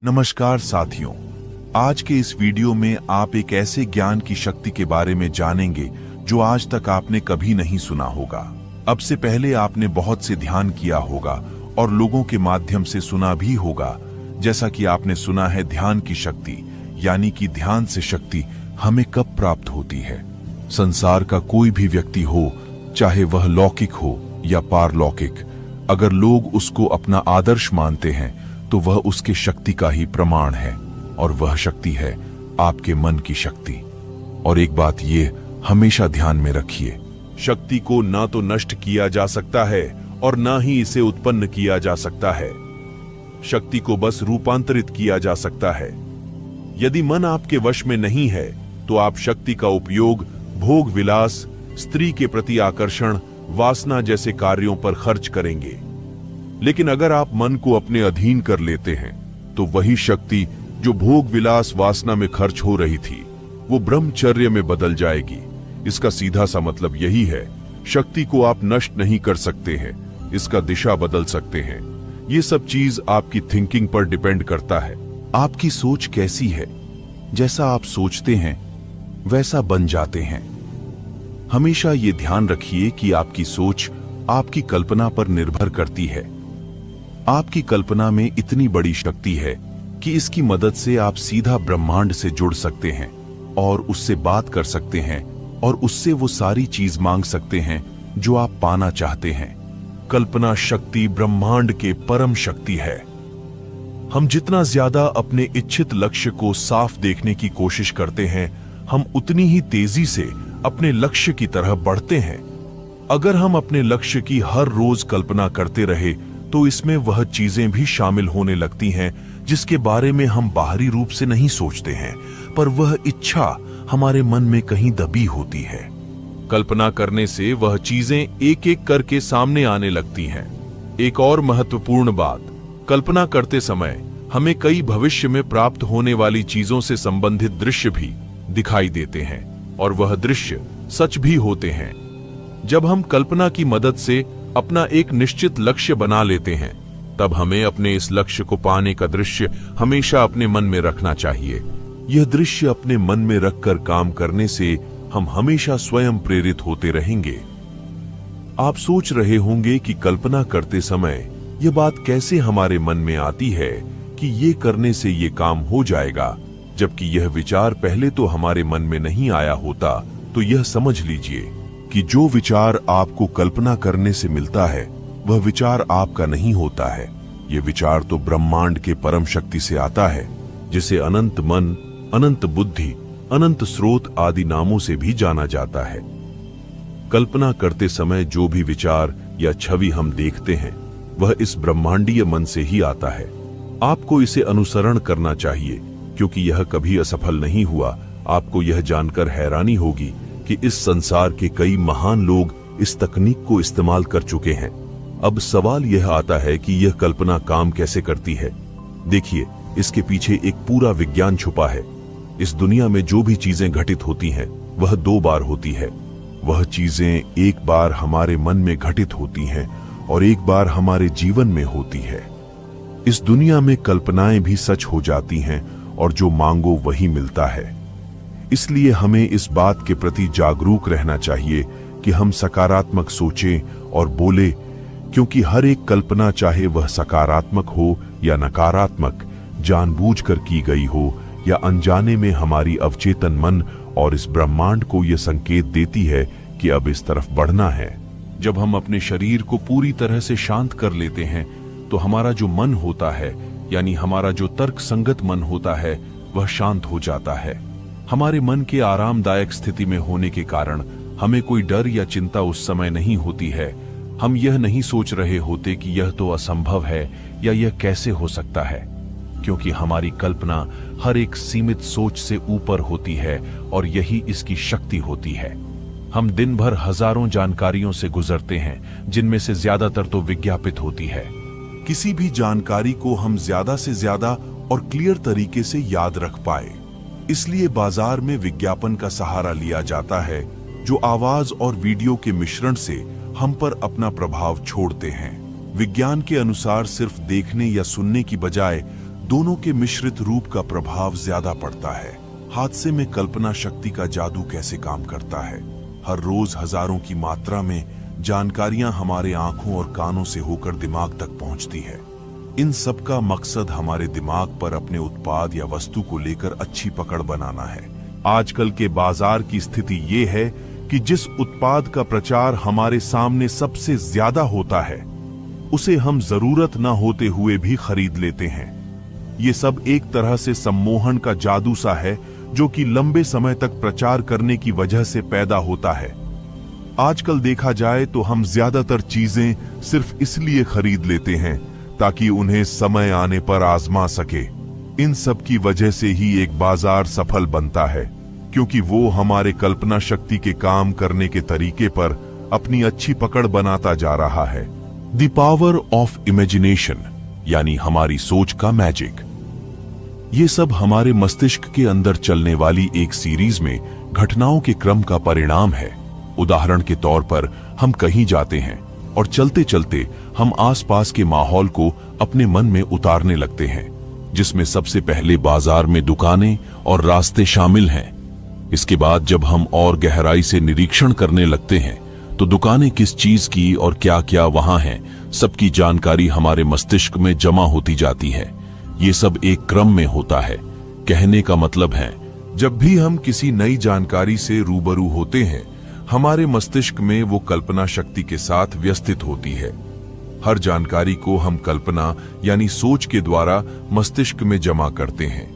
नमस्कार साथियों, आज के इस वीडियो में आप एक ऐसे ज्ञान की शक्ति के बारे में जानेंगे जो आज तक आपने कभी नहीं सुना होगा। अब से पहले आपने बहुत से ध्यान किया होगा और लोगों के माध्यम से सुना भी होगा, जैसा कि आपने सुना है ध्यान की शक्ति, यानी कि ध्यान से शक्ति हमें कब प्राप्त होती है। संसार का कोई भी व्यक्ति हो, चाहे वह लौकिक हो या पारलौकिक, अगर लोग उसको अपना आदर्श मानते हैं तो वह उसके शक्ति का ही प्रमाण है, और वह शक्ति है आपके मन की शक्ति। और एक बात ये हमेशा ध्यान में रखिए, शक्ति को ना तो नष्ट किया जा सकता है और ना ही इसे उत्पन्न किया जा सकता है। शक्ति को बस रूपांतरित किया जा सकता है। यदि मन आपके वश में नहीं है तो आप शक्ति का उपयोग भोग विलास, स्त्री के प्रति आकर्षण, वासना जैसे कार्यों पर खर्च करेंगे। लेकिन अगर आप मन को अपने अधीन कर लेते हैं तो वही शक्ति जो भोग विलास वासना में खर्च हो रही थी वो ब्रह्मचर्य में बदल जाएगी। इसका सीधा सा मतलब यही है, शक्ति को आप नष्ट नहीं कर सकते हैं, इसका दिशा बदल सकते हैं। ये सब चीज आपकी थिंकिंग पर डिपेंड करता है। आपकी सोच कैसी है, जैसा आप सोचते हैं वैसा बन जाते हैं। हमेशा ये ध्यान रखिए कि आपकी सोच आपकी कल्पना पर निर्भर करती है। आपकी कल्पना में इतनी बड़ी शक्ति है कि इसकी मदद से आप सीधा ब्रह्मांड से जुड़ सकते हैं और उससे बात कर सकते हैं और उससे वो सारी चीज मांग सकते हैं जो आप पाना चाहते हैं। कल्पना शक्ति ब्रह्मांड के परम शक्ति है। हम जितना ज्यादा अपने इच्छित लक्ष्य को साफ देखने की कोशिश करते हैं, हम उतनी ही तेजी से अपने लक्ष्य की तरह बढ़ते हैं। अगर हम अपने लक्ष्य की हर रोज कल्पना करते रहे तो इसमें वह चीजें भी शामिल होने लगती हैं जिसके बारे में हम बाहरी रूप से नहीं सोचते हैं, पर वह इच्छा हमारे मन में कहीं दबी होती है। कल्पना करने से वह चीजें एक एक करके सामने आने लगती हैं। एक और महत्वपूर्ण बात, कल्पना करते समय हमें कई भविष्य में प्राप्त होने वाली चीजों से संबंधित दृश्य भी दिखाई देते हैं और वह दृश्य सच भी होते हैं। जब हम कल्पना की मदद से अपना एक निश्चित लक्ष्य बना लेते हैं, तब हमें अपने इस लक्ष्य को पाने का दृश्य हमेशा अपने मन में रखना चाहिए। यह दृश्य अपने मन में रखकर काम करने से हम हमेशा स्वयं प्रेरित होते रहेंगे। आप सोच रहे होंगे कि कल्पना करते समय यह बात कैसे हमारे मन में आती है कि ये करने से ये काम हो जाएगा, जबकि यह विचार पहले तो हमारे मन में नहीं आया होता। तो यह समझ लीजिए कि जो विचार आपको कल्पना करने से मिलता है वह विचार आपका नहीं होता है। यह विचार तो ब्रह्मांड के परम शक्ति से आता है, जिसे अनंत मन, अनंत बुद्धि, अनंत स्रोत आदि नामों से भी जाना जाता है। कल्पना करते समय जो भी विचार या छवि हम देखते हैं वह इस ब्रह्मांडीय मन से ही आता है। आपको इसे अनुसरण करना चाहिए, क्योंकि यह कभी असफल नहीं हुआ। आपको यह जानकर हैरानी होगी कि इस संसार के कई महान लोग इस तकनीक को इस्तेमाल कर चुके हैं। अब सवाल यह आता है कि यह कल्पना काम कैसे करती है। देखिए, इसके पीछे एक पूरा विज्ञान छुपा है। इस दुनिया में जो भी चीजें घटित होती हैं वह दो बार होती है। वह चीजें एक बार हमारे मन में घटित होती हैं और एक बार हमारे जीवन में होती है। इस दुनिया में कल्पनाएं भी सच हो जाती हैं और जो मांगो वही मिलता है। इसलिए हमें इस बात के प्रति जागरूक रहना चाहिए कि हम सकारात्मक सोचें और बोले, क्योंकि हर एक कल्पना, चाहे वह सकारात्मक हो या नकारात्मक, जानबूझकर की गई हो या अनजाने में, हमारी अवचेतन मन और इस ब्रह्मांड को यह संकेत देती है कि अब इस तरफ बढ़ना है। जब हम अपने शरीर को पूरी तरह से शांत कर लेते हैं तो हमारा जो मन होता है, यानी हमारा जो तर्क संगत मन होता है, वह शांत हो जाता है। हमारे मन के आरामदायक स्थिति में होने के कारण हमें कोई डर या चिंता उस समय नहीं होती है। हम यह नहीं सोच रहे होते कि यह तो असंभव है या यह कैसे हो सकता है, क्योंकि हमारी कल्पना हर एक सीमित सोच से ऊपर होती है और यही इसकी शक्ति होती है। हम दिन भर हजारों जानकारियों से गुजरते हैं, जिनमें से ज्यादातर तो विज्ञापित होती है। किसी भी जानकारी को हम ज्यादा से ज्यादा और क्लियर तरीके से याद रख पाए, इसलिए बाजार में विज्ञापन का सहारा लिया जाता है, जो आवाज और वीडियो के मिश्रण से हम पर अपना प्रभाव छोड़ते हैं। विज्ञान के अनुसार सिर्फ देखने या सुनने की बजाय दोनों के मिश्रित रूप का प्रभाव ज्यादा पड़ता है। हादसे में कल्पना शक्ति का जादू कैसे काम करता है? हर रोज हजारों की मात्रा में जानकारियां हमारे आंखों और कानों से होकर दिमाग तक पहुंचती है। इन सब का मकसद हमारे दिमाग पर अपने उत्पाद या वस्तु को लेकर अच्छी पकड़ बनाना है। आजकल के बाजार की स्थिति ये है कि जिस उत्पाद का प्रचार हमारे सामने सबसे ज्यादा होता है, उसे हम जरूरत न होते हुए भी खरीद लेते हैं। ये सब एक तरह से सम्मोहन का जादू सा है, जो कि लंबे समय तक प्रचार करने की वजह से पैदा होता है। आजकल देखा जाए तो हम ज्यादातर चीजें सिर्फ इसलिए खरीद लेते हैं ताकि उन्हें समय आने पर आजमा सके। इन सब की वजह से ही एक बाजार सफल बनता है, क्योंकि वो हमारे कल्पना शक्ति के काम करने के तरीके पर अपनी अच्छी पकड़ बनाता जा रहा है। द पावर ऑफ इमेजिनेशन, यानी हमारी सोच का मैजिक। ये सब हमारे मस्तिष्क के अंदर चलने वाली एक सीरीज में घटनाओं के क्रम का परिणाम है। उदाहरण के तौर पर हम कहीं जाते हैं और चलते चलते हम आसपास के माहौल को अपने मन में उतारने लगते हैं, जिसमें सबसे पहले बाजार में दुकानें और रास्ते शामिल हैं। इसके बाद जब हम और गहराई से निरीक्षण करने लगते हैं तो दुकानें किस चीज की और क्या क्या वहां हैं, सबकी जानकारी हमारे मस्तिष्क में जमा होती जाती है। ये सब एक क्रम में होता है। कहने का मतलब है, जब भी हम किसी नई जानकारी से रूबरू होते हैं, हमारे मस्तिष्क में वो कल्पना शक्ति के साथ व्यवस्थित होती है। हर जानकारी को हम कल्पना यानी सोच के द्वारा मस्तिष्क में जमा करते हैं।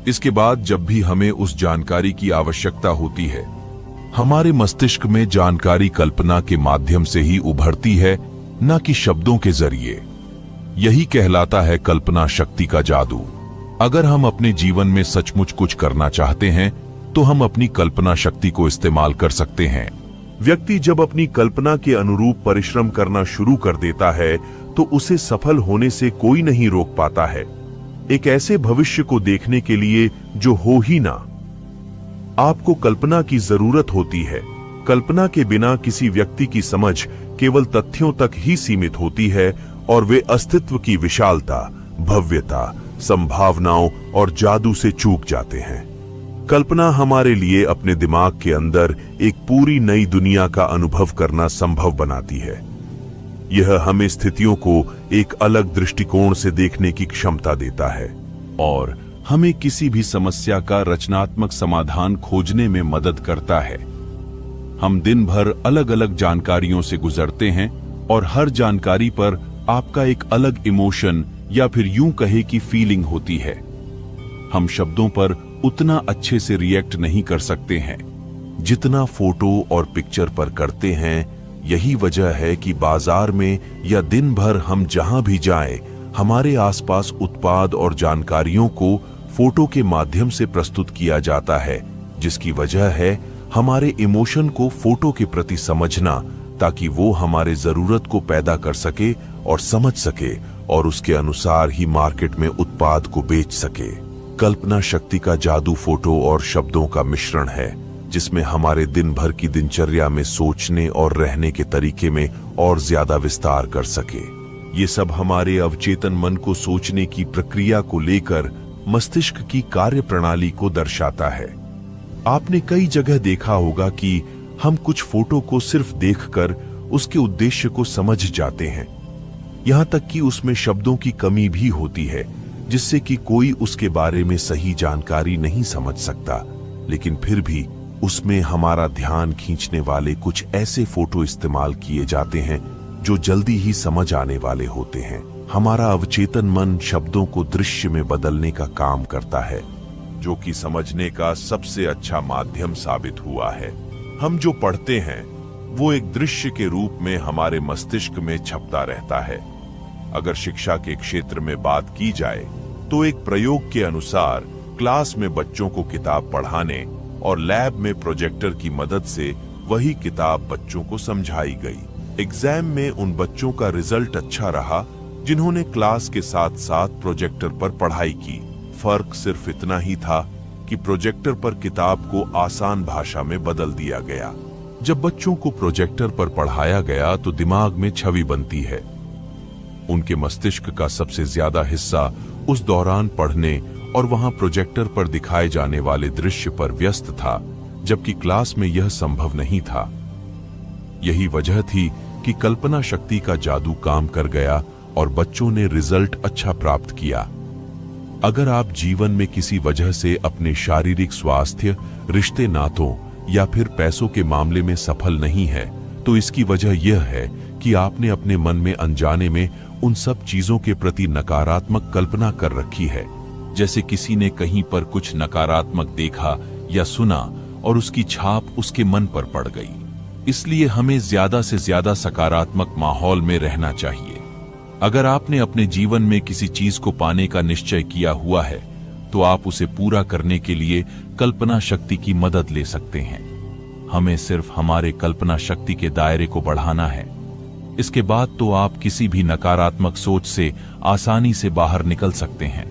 इसके बाद जब भी हमें उस जानकारी की आवश्यकता होती है, हमारे मस्तिष्क में जानकारी कल्पना के माध्यम से ही उभरती है, न कि शब्दों के जरिए। यही कहलाता है कल्पना शक्ति का जादू। अगर हम अपने जीवन में सचमुच कुछ करना चाहते हैं तो हम अपनी कल्पना शक्ति को इस्तेमाल कर सकते हैं। व्यक्ति जब अपनी कल्पना के अनुरूप परिश्रम करना शुरू कर देता है तो उसे सफल होने से कोई नहीं रोक पाता है, एक ऐसे भविष्य को देखने के लिए जो हो ही ना। आपको कल्पना की जरूरत होती है। कल्पना के बिना किसी व्यक्ति की समझ केवल तथ्यों तक ही सीमित होती है और वे अस्तित्व की विशालता, भव्यता, संभावनाओं और जादू से चूक जाते हैं। कल्पना हमारे लिए अपने दिमाग के अंदर एक पूरी नई दुनिया का अनुभव करना संभव बनाती है। यह हमें स्थितियों को एक अलग दृष्टिकोण से देखने की क्षमता देता है और हमें किसी भी समस्या का रचनात्मक समाधान खोजने में मदद करता है। हम दिन भर अलग अलग जानकारियों से गुजरते हैं और हर जानकारी पर आपका एक अलग इमोशन या फिर यूं कहे कि फीलिंग होती है। हम शब्दों पर उतना अच्छे से रिएक्ट नहीं कर सकते हैं जितना फोटो और पिक्चर पर करते हैं। यही वजह है कि बाजार में या दिन भर हम जहां भी जाएं, हमारे आसपास उत्पाद और जानकारियों को फोटो के माध्यम से प्रस्तुत किया जाता है, जिसकी वजह है हमारे इमोशन को फोटो के प्रति समझना, ताकि वो हमारे जरूरत को पैदा कर सके और समझ सके और उसके अनुसार ही मार्केट में उत्पाद को बेच सके। कल्पना शक्ति का जादू फोटो और शब्दों का मिश्रण है, जिसमें हमारे दिन भर की दिनचर्या में सोचने और रहने के तरीके में और ज्यादा विस्तार कर सके। ये सब हमारे अवचेतन मन को सोचने की प्रक्रिया को लेकर मस्तिष्क की कार्य प्रणाली को दर्शाता है। आपने कई जगह देखा होगा कि हम कुछ फोटो को सिर्फ देखकर उसके उद्देश्य को समझ जाते हैं, यहां तक कि उसमें शब्दों की कमी भी होती है, जिससे कि कोई उसके बारे में सही जानकारी नहीं समझ सकता। लेकिन फिर भी उसमें हमारा ध्यान खींचने वाले कुछ ऐसे फोटो इस्तेमाल किए जाते हैं जो जल्दी ही समझ आने वाले होते हैं। हमारा अवचेतन मन शब्दों को दृश्य में बदलने का काम करता है, जो कि समझने का सबसे अच्छा माध्यम साबित हुआ है। हम जो पढ़ते हैं वो एक दृश्य के रूप में हमारे मस्तिष्क में छपता रहता है। अगर शिक्षा के क्षेत्र में बात की जाए तो एक प्रयोग के अनुसार क्लास में बच्चों को किताब पढ़ाने और लैब में प्रोजेक्टर की मदद से वही किताब बच्चों को समझाई गई। एग्जाम में उन बच्चों का रिजल्ट अच्छा रहा जिन्होंने क्लास के साथ साथ प्रोजेक्टर पर पढ़ाई की। फर्क सिर्फ इतना ही था कि प्रोजेक्टर पर किताब को आसान भाषा में बदल दिया गया। जब बच्चों को प्रोजेक्टर पर पढ़ाया गया तो दिमाग में छवि बनती है। उनके मस्तिष्क का सबसे ज्यादा हिस्सा उस दौरान पढ़ने और वहां प्रोजेक्टर पर दिखाए जाने वाले दृश्य पर व्यस्त था, जबकि क्लास में यह संभव नहीं था। यही वजह थी कि कल्पना शक्ति का जादू काम कर गया और बच्चों ने रिजल्ट अच्छा प्राप्त किया। अगर आप जीवन में किसी वजह से अपने शारीरिक स्वास्थ्य, रिश्ते नातों या फिर पैसों के मामले में सफल नहीं है, तो इसकी वजह यह है कि आपने अपने मन में अनजाने में उन सब चीजों के प्रति नकारात्मक कल्पना कर रखी है। जैसे किसी ने कहीं पर कुछ नकारात्मक देखा या सुना और उसकी छाप उसके मन पर पड़ गई। इसलिए हमें ज्यादा से ज्यादा सकारात्मक माहौल में रहना चाहिए। अगर आपने अपने जीवन में किसी चीज को पाने का निश्चय किया हुआ है, तो आप उसे पूरा करने के लिए कल्पना शक्ति की मदद ले सकते हैं। हमें सिर्फ हमारे कल्पना शक्ति के दायरे को बढ़ाना है। इसके बाद तो आप किसी भी नकारात्मक सोच से आसानी से बाहर निकल सकते हैं।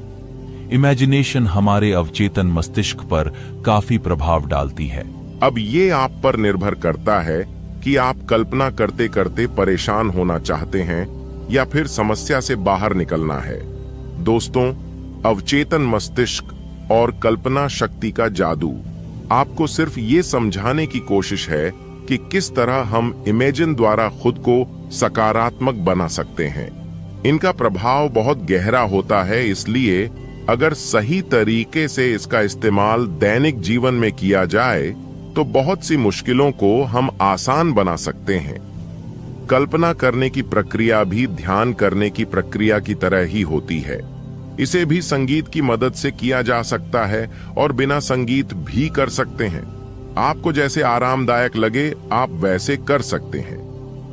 इमेजिनेशन हमारे अवचेतन मस्तिष्क पर काफी प्रभाव डालती है। अब ये आप पर निर्भर करता है कि आप कल्पना करते करते परेशान होना चाहते हैं या फिर समस्या से बाहर निकलना है। दोस्तों, अवचेतन मस्तिष्क और कल्पना शक्ति का जादू आपको सिर्फ ये समझाने की कोशिश है कि किस तरह हम इमेजिन द्वारा खुद को सकारात्मक बना सकते हैं। इनका प्रभाव बहुत गहरा होता है, इसलिए अगर सही तरीके से इसका इस्तेमाल दैनिक जीवन में किया जाए तो बहुत सी मुश्किलों को हम आसान बना सकते हैं। कल्पना करने की प्रक्रिया भी ध्यान करने की प्रक्रिया की तरह ही होती है। इसे भी संगीत की मदद से किया जा सकता है और बिना संगीत भी कर सकते हैं। आपको जैसे आरामदायक लगे आप वैसे कर सकते हैं।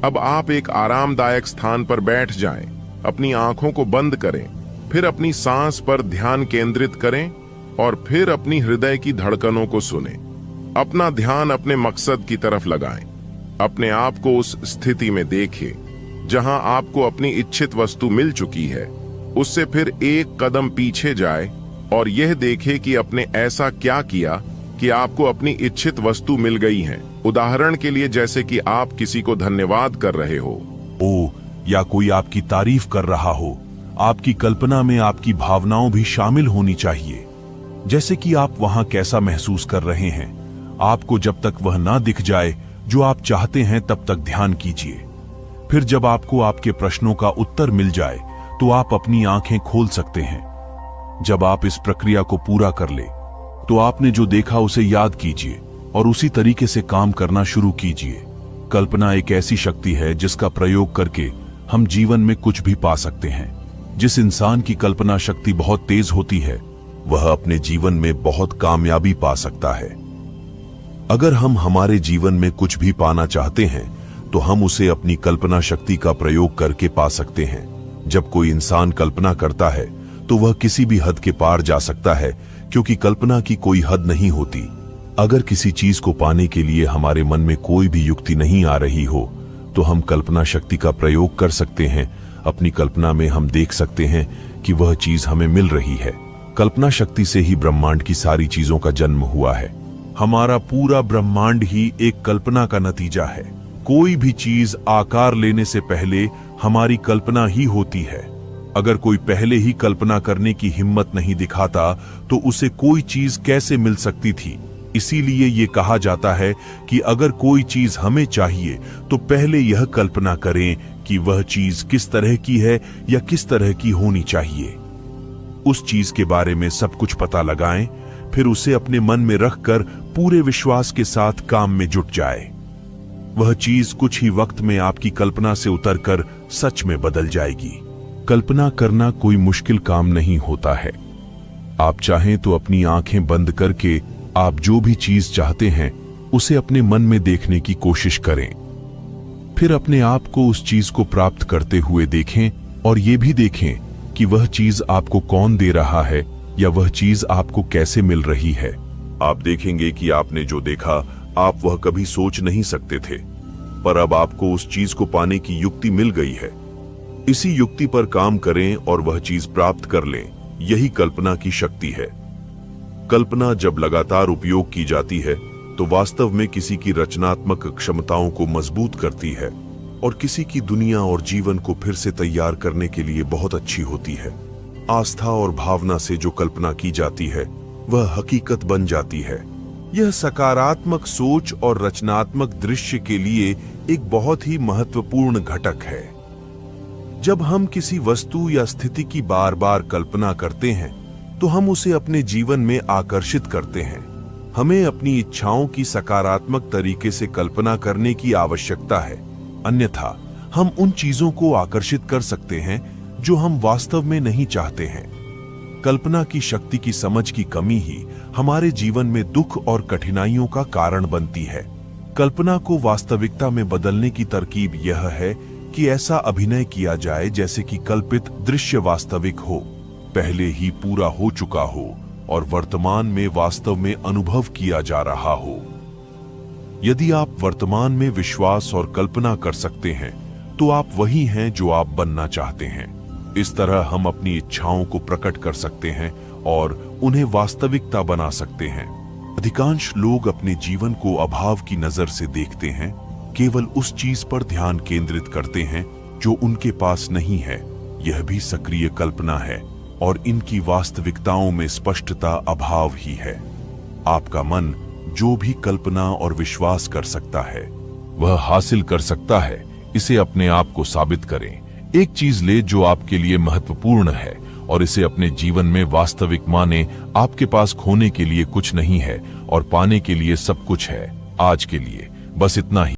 अब आप एक आरामदायक स्थान पर बैठ जाएं, अपनी आंखों को बंद करें, फिर अपनी सांस पर ध्यान केंद्रित करें और फिर अपनी हृदय की धड़कनों को सुनें। अपना ध्यान अपने मकसद की तरफ लगाएं। अपने आप को उस स्थिति में देखें जहां आपको अपनी इच्छित वस्तु मिल चुकी है। उससे फिर एक कदम पीछे जाए और यह देखे कि आपने ऐसा क्या किया कि आपको अपनी इच्छित वस्तु मिल गई है। उदाहरण के लिए जैसे कि आप किसी को धन्यवाद कर रहे हो, या कोई आपकी तारीफ कर रहा हो। आपकी कल्पना में आपकी भावनाओं भी शामिल होनी चाहिए, जैसे कि आप वहां कैसा महसूस कर रहे हैं। आपको जब तक वह ना दिख जाए जो आप चाहते हैं तब तक ध्यान कीजिए। फिर जब आपको आपके प्रश्नों का उत्तर मिल जाए तो आप अपनी आंखें खोल सकते हैं। जब आप इस प्रक्रिया को पूरा कर ले तो आपने जो देखा उसे याद कीजिए और उसी तरीके से काम करना शुरू कीजिए। कल्पना एक ऐसी शक्ति है जिसका प्रयोग करके हम जीवन में कुछ भी पा सकते हैं। जिस इंसान की कल्पना शक्ति बहुत तेज होती है वह अपने जीवन में बहुत कामयाबी पा सकता है। अगर हम हमारे जीवन में कुछ भी पाना चाहते हैं तो हम उसे अपनी कल्पना शक्ति का प्रयोग करके पा सकते हैं। जब कोई इंसान कल्पना करता है तो वह किसी भी हद के पार जा सकता है, क्योंकि कल्पना की कोई हद नहीं होती। अगर किसी चीज को पाने के लिए हमारे मन में कोई भी युक्ति नहीं आ रही हो तो हम कल्पना शक्ति का प्रयोग कर सकते हैं। अपनी कल्पना में हम देख सकते हैं कि वह चीज हमें मिल रही है। कल्पना शक्ति से ही ब्रह्मांड की सारी चीजों का जन्म हुआ है। हमारा पूरा ब्रह्मांड ही एक कल्पना का नतीजा है। कोई भी चीज आकार लेने से पहले हमारी कल्पना ही होती है। अगर कोई पहले ही कल्पना करने की हिम्मत नहीं दिखाता तो उसे कोई चीज कैसे मिल सकती थी। इसीलिए ये कहा जाता है कि अगर कोई चीज हमें चाहिए तो पहले यह कल्पना करें कि वह चीज किस तरह की है या किस तरह की होनी चाहिए। उस चीज के बारे में सब कुछ पता लगाएं, फिर उसे अपने मन में रखकर पूरे विश्वास के साथ काम में जुट जाए। वह चीज कुछ ही वक्त में आपकी कल्पना से उतरकर सच में बदल जाएगी। कल्पना करना कोई मुश्किल काम नहीं होता है। आप चाहें तो अपनी आंखें बंद करके आप जो भी चीज चाहते हैं उसे अपने मन में देखने की कोशिश करें। फिर अपने आप को उस चीज को प्राप्त करते हुए देखें और ये भी देखें कि वह चीज आपको कौन दे रहा है या वह चीज आपको कैसे मिल रही है। आप देखेंगे कि आपने जो देखा आप वह कभी सोच नहीं सकते थे, पर अब आपको उस चीज को पाने की युक्ति मिल गई है। इसी युक्ति पर काम करें और वह चीज प्राप्त कर लें। यही कल्पना की शक्ति है। कल्पना जब लगातार उपयोग की जाती है तो वास्तव में किसी की रचनात्मक क्षमताओं को मजबूत करती है और किसी की दुनिया और जीवन को फिर से तैयार करने के लिए बहुत अच्छी होती है। आस्था और भावना से जो कल्पना की जाती है वह हकीकत बन जाती है। यह सकारात्मक सोच और रचनात्मक दृश्य के लिए एक बहुत ही महत्वपूर्ण घटक है। जब हम किसी वस्तु या स्थिति की बार बार कल्पना करते हैं तो हम उसे अपने जीवन में आकर्षित करते हैं। हमें अपनी इच्छाओं की सकारात्मक तरीके से कल्पना करने की आवश्यकता है, अन्यथा हम उन चीजों को आकर्षित कर सकते हैं जो हम वास्तव में नहीं चाहते हैं। कल्पना की शक्ति की समझ की कमी ही हमारे जीवन में दुख और कठिनाइयों का कारण बनती है। कल्पना को वास्तविकता में बदलने की तरकीब यह है कि ऐसा अभिनय किया जाए जैसे कि कल्पित दृश्य वास्तविक हो, पहले ही पूरा हो चुका हो और वर्तमान में वास्तव में अनुभव किया जा रहा हो। यदि आप वर्तमान में विश्वास और कल्पना कर सकते हैं तो आप वही हैं जो आप बनना चाहते हैं। इस तरह हम अपनी इच्छाओं को प्रकट कर सकते हैं और उन्हें वास्तविकता बना सकते हैं। अधिकांश लोग अपने जीवन को अभाव की नजर से देखते हैं, केवल उस चीज पर ध्यान केंद्रित करते हैं जो उनके पास नहीं है। यह भी सक्रिय कल्पना है और इनकी वास्तविकताओं में स्पष्टता अभाव ही है। आपका मन जो भी कल्पना और विश्वास कर सकता है वह हासिल कर सकता है। इसे अपने आप को साबित करें। एक चीज ले जो आपके लिए महत्वपूर्ण है और इसे अपने जीवन में वास्तविक माने। आपके पास खोने के लिए कुछ नहीं है और पाने के लिए सब कुछ है। आज के लिए बस इतना ही।